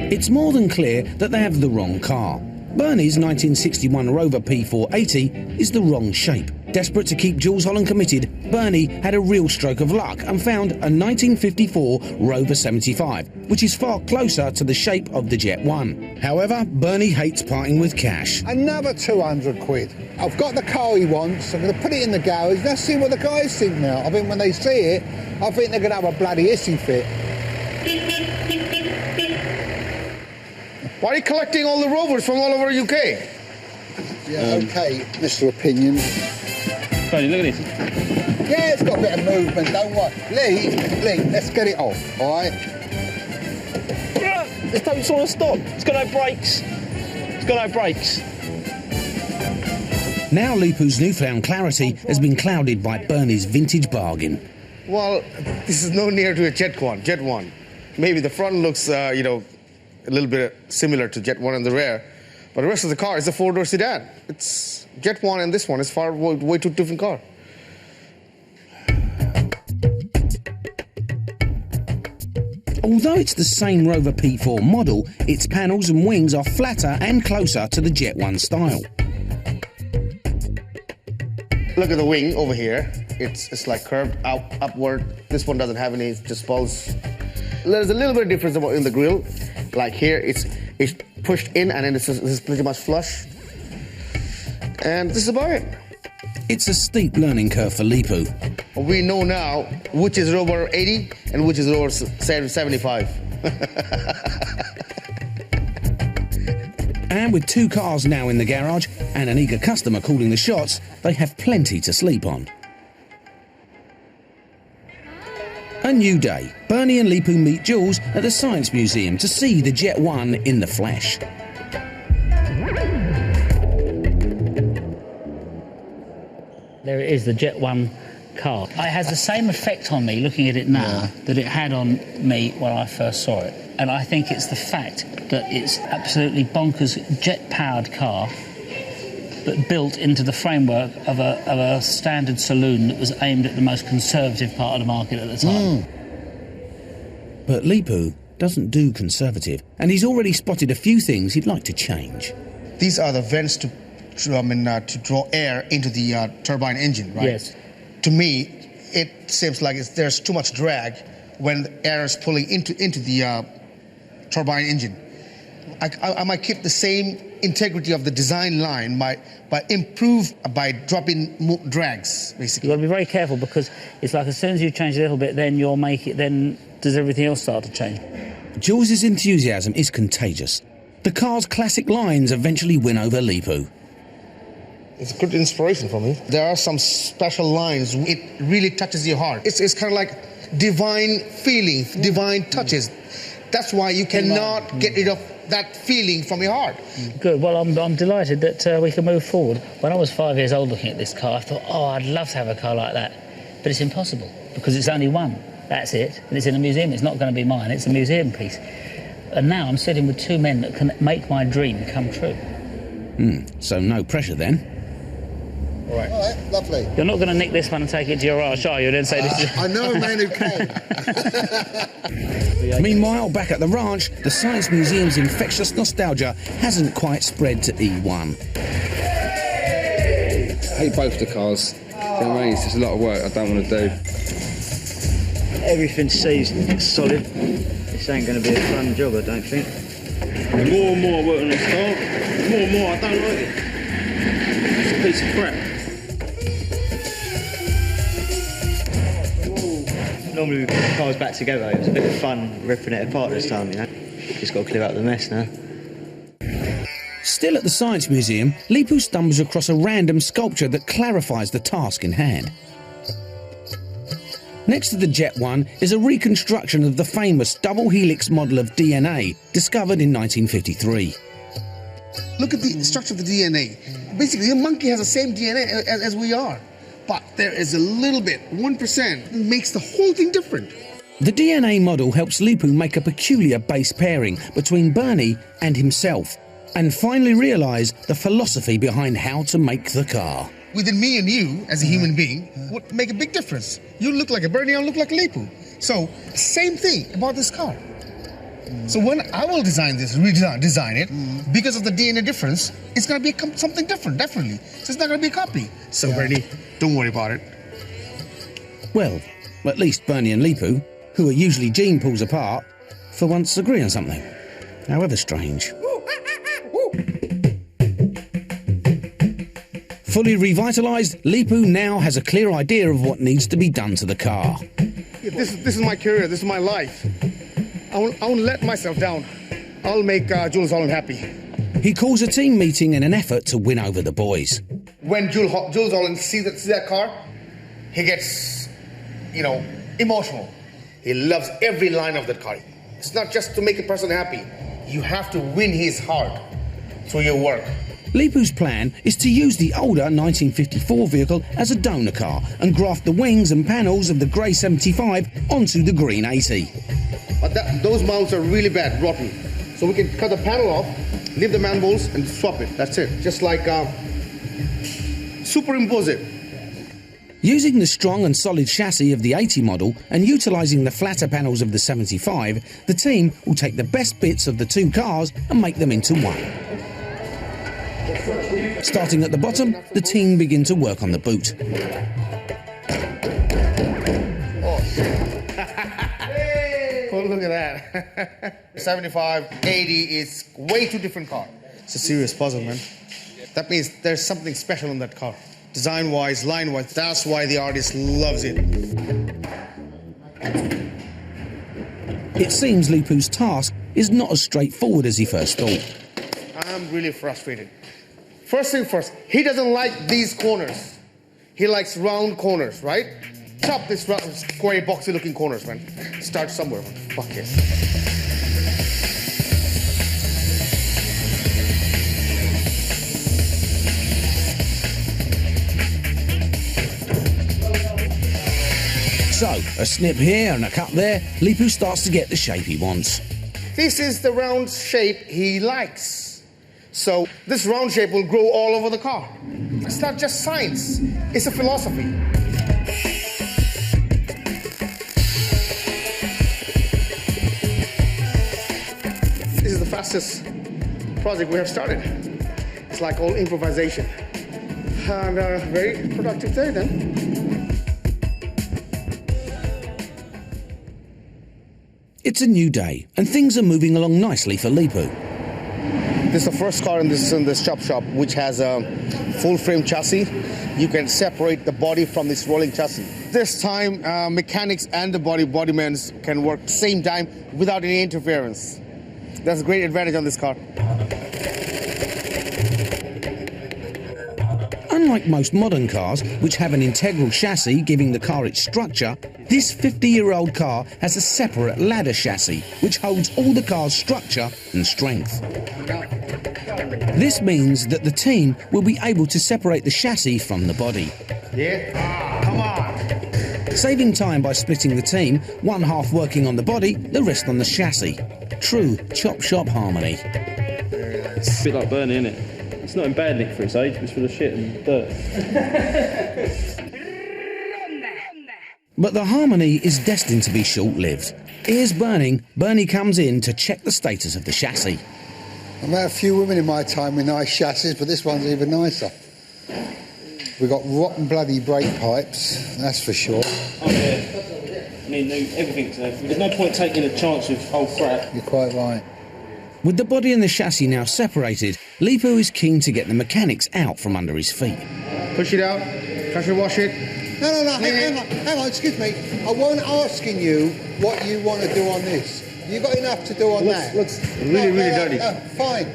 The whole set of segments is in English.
It's more than clear that they have the wrong car. Bernie's 1961 Rover P480 is the wrong shape. Desperate to keep Jools Holland committed, Bernie had a real stroke of luck and found a 1954 Rover 75, which is far closer to the shape of the Jet 1. However, Bernie hates parting with cash. Another 200 quid. I've got the car he wants, I'm going to put it in the garage, let's see what the guys think now. I think when they see it, I think they're going to have a bloody hissy fit. Why are you collecting all the Rovers from all over UK? Yeah, OK, Mr. Opinion. Bernie, look at this. Yeah, it's got a bit of movement, don't worry. Lee, let's get it off, all right? This don't sort of stop. It's got no brakes. It's got no brakes. Now Leepu's newfound clarity has been clouded by Bernie's vintage bargain. Well, this is no near to a Jet 1. Maybe the front looks, you know, a little bit similar to Jet 1 in the rear, but the rest of the car is a four-door sedan. It's Jet 1 and this one is way too different car. Although it's the same Rover P4 model, its panels and wings are flatter and closer to the Jet 1 style. Look at the wing over here. It's like curved upward. This one doesn't have any, it just falls. There's a little bit of difference in the grille. Like here, it's pushed in and then this is pretty much flush. And this is about it. It's a steep learning curve for Leepu. We know now which is Rover 80 and which is Rover 75. And with two cars now in the garage and an eager customer calling the shots, they have plenty to sleep on. A new day. Bernie and Leepu meet Jools at the Science Museum to see the Jet 1 in the flesh. There it is, the Jet 1 car. It has the same effect on me looking at it now that it had on me when I first saw it. And I think it's the fact that it's absolutely bonkers jet-powered car but built into the framework of a standard saloon that was aimed at the most conservative part of the market at the time. But Leepu doesn't do conservative, and he's already spotted a few things he'd like to change. These are the vents to draw air into the turbine engine, right? Yes. To me, it seems like there's too much drag when the air is pulling into the turbine engine. I might keep the same integrity of the design line by dropping more drags, basically. You've got to be very careful because it's like as soon as you change a little bit, then you'll make it, then does everything else start to change? Jools' enthusiasm is contagious. The car's classic lines eventually win over Leepu. It's a good inspiration for me. There are some special lines. It really touches your heart. It's kind of like divine feeling, divine touches. That's why you cannot get rid of that feeling from your heart. Good. Well, I'm delighted that we can move forward. When I was 5 years old looking at this car, I thought, oh, I'd love to have a car like that. But it's impossible because it's only one. That's it. And it's in a museum. It's not going to be mine. It's a museum piece. And now I'm sitting with two men that can make my dream come true. So no pressure then. All right, lovely. You're not going to nick this one and take it to your arse, are you? And then say this is... I know a man who can. Meanwhile, back at the ranch, the Science Museum's infectious nostalgia hasn't quite spread to E1. I hate both the cars. You know what I mean? It's just a lot of work I don't want to do. Everything seasoned, solid. This ain't going to be a fun job, I don't think. The more and more I work on this car, the more and more I don't like it. It's a piece of crap. Normally we put the cars back together. It was a bit of fun ripping it apart this time, you know. Just got to clear up the mess now. Still at the Science Museum, Leepu stumbles across a random sculpture that clarifies the task in hand. Next to the Jet 1 is a reconstruction of the famous double helix model of DNA discovered in 1953. Look at the structure of the DNA. Basically, the monkey has the same DNA as we are. But there is a little bit, 1%, makes the whole thing different. The DNA model helps Leepu make a peculiar base pairing between Bernie and himself, and finally realise the philosophy behind how to make the car. Within me and you, as a human being, would make a big difference. You look like a Bernie, I look like a Leepu. So, same thing about this car. So when I will design this, design it, because of the DNA difference, it's going to be something different, definitely. So it's not going to be a copy. So Bernie, don't worry about it. Well, at least Bernie and Leepu, who are usually gene pools apart, for once agree on something. However strange. Fully revitalised, Leepu now has a clear idea of what needs to be done to the car. This is my career, this is my life. I won't let myself down. I'll make Jools Holland happy. He calls a team meeting in an effort to win over the boys. When Jools Holland sees that car, he gets, emotional. He loves every line of that car. It's not just to make a person happy. You have to win his heart through your work. Leepu's plan is to use the older 1954 vehicle as a donor car and graft the wings and panels of the grey 75 onto the green 80. But those mounts are really bad, rotten. So we can cut the panel off, leave the man bolts and swap it. That's it. Just like superimpose it. Using the strong and solid chassis of the 80 model and utilising the flatter panels of the 75, the team will take the best bits of the two cars and make them into one. Starting at the bottom, the team begin to work on the boot. Oh, look at that. 75, 80 is way too different car. It's a serious puzzle, man. That means there's something special in that car. Design-wise, line-wise, that's why the artist loves it. It seems Leepu's task is not as straightforward as he first thought. I'm really frustrated. First thing first, he doesn't like these corners. He likes round corners, right? Chop this round, square, boxy-looking corners, man. Start somewhere, man. Fuck it. So, a snip here and a cut there, Leepu starts to get the shape he wants. This is the round shape he likes. So this round shape will grow all over the car. It's not just science, it's a philosophy. This is the fastest project we have started. It's like all improvisation. And a very productive day then. It's a new day, and things are moving along nicely for Leepu. This is the first car in this chop shop which has a full frame chassis. You can separate the body from this rolling chassis. This time, mechanics and the bodymen can work same time without any interference. That's a great advantage on this car. Unlike most modern cars, which have an integral chassis giving the car its structure, this 50-year-old car has a separate ladder chassis, which holds all the car's structure and strength. This means that the team will be able to separate the chassis from the body. Yeah? Come on! Saving time by splitting the team, one half working on the body, the rest on the chassis. True chop shop harmony. It's a bit like Bernie, isn't it? It's not in bad nick for its age, it's full of shit and dirt. But the harmony is destined to be short-lived. Ears burning, Bernie comes in to check the status of the chassis. I've had a few women in my time with nice chassis, but this one's even nicer. We've got rotten bloody brake pipes, that's for sure. Oh yeah. I mean, everything. There's no point taking a chance with old crap. You're quite right. With the body and the chassis now separated, Leepu is keen to get the mechanics out from under his feet. Push it out, pressure wash it. No, hang on, excuse me. I wasn't asking you what you want to do on this. You've got enough to do on that. Looks really dirty. Fine.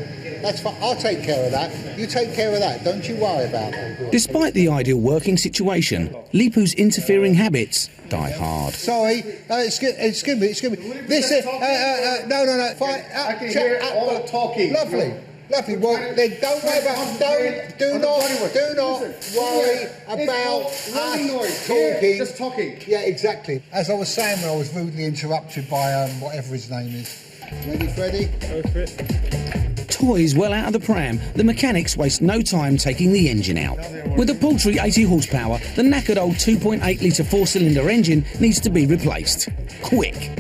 That's fine. I'll take care of that. You take care of that. Don't you worry about it. Despite the ideal working situation, Leepu's interfering habits die hard. Sorry. Excuse me. This is... no. Fine. I can hear all the talking. Lovely. Well, then don't worry about... Do not worry about us talking. Just talking. Yeah, exactly. As I was saying when I was rudely interrupted by whatever his name is. Ready, Freddie? Go for it. Toys well out of the pram, the mechanics waste no time taking the engine out. With a paltry 80 horsepower, the knackered old 2.8 litre four-cylinder engine needs to be replaced. Quick.